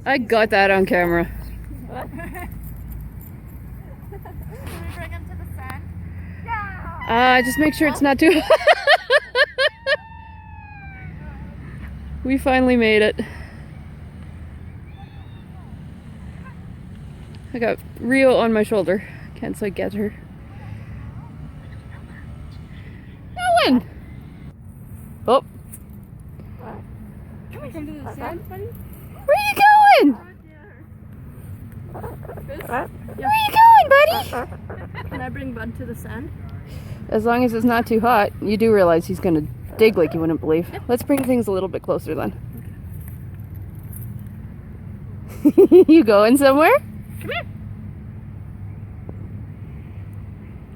I got that on camera. Can we bring him to the sand? Yeah! Just make sure it's not too... We finally made it. I got Rio on my shoulder. Can't I get her? Owen! Oh. Can we come to the sand, buddy? Where are you going? Where are you going, buddy? Can I bring Bud to the sand? As long as it's not too hot. You do realize he's gonna dig like you wouldn't believe. Let's bring things a little bit closer then. You going somewhere? Come here.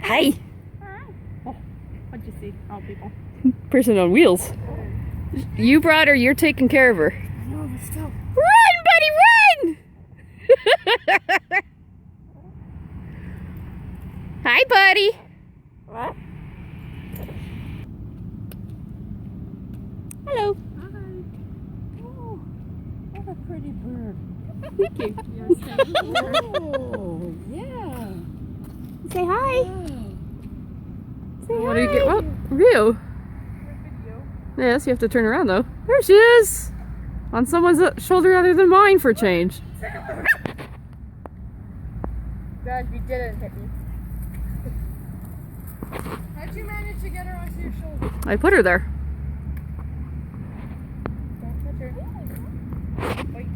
Hi. Oh, what'd you see? Oh, people. Person on wheels. You brought her, you're taking care of her. I know, but still. Run, buddy, run! Hi, buddy. What? Hello. Hi. Oh, what a pretty bird. Thank you. Oh, yeah. Say hi. Wow. Say what do you get? Well, Rio. Yes, you have to turn around though. There she is! On someone's shoulder other than mine for a change. Glad you didn't hit me. How'd you manage to get her onto your shoulder? I put her there. Don't touch her. Wait.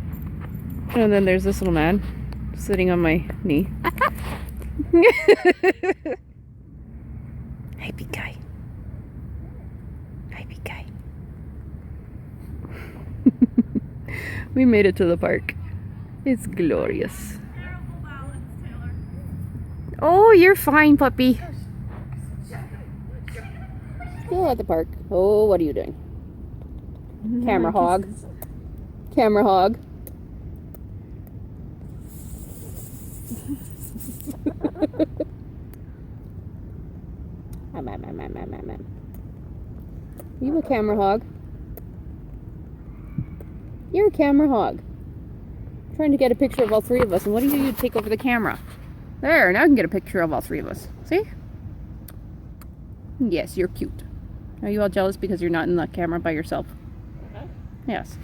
And then there's this little man sitting on my knee. Hi, big guy. Hi, big guy. We made it to the park. It's glorious. Oh, you're fine, puppy. Still at the park. Oh, what are you doing? Camera hog. Camera hog. You a camera hog? You're a camera hog. I'm trying to get a picture of all three of us, and what do you take over the camera? There, now I can get a picture of all three of us. See? Yes, you're cute. Are you all jealous because you're not in the camera by yourself? Yes.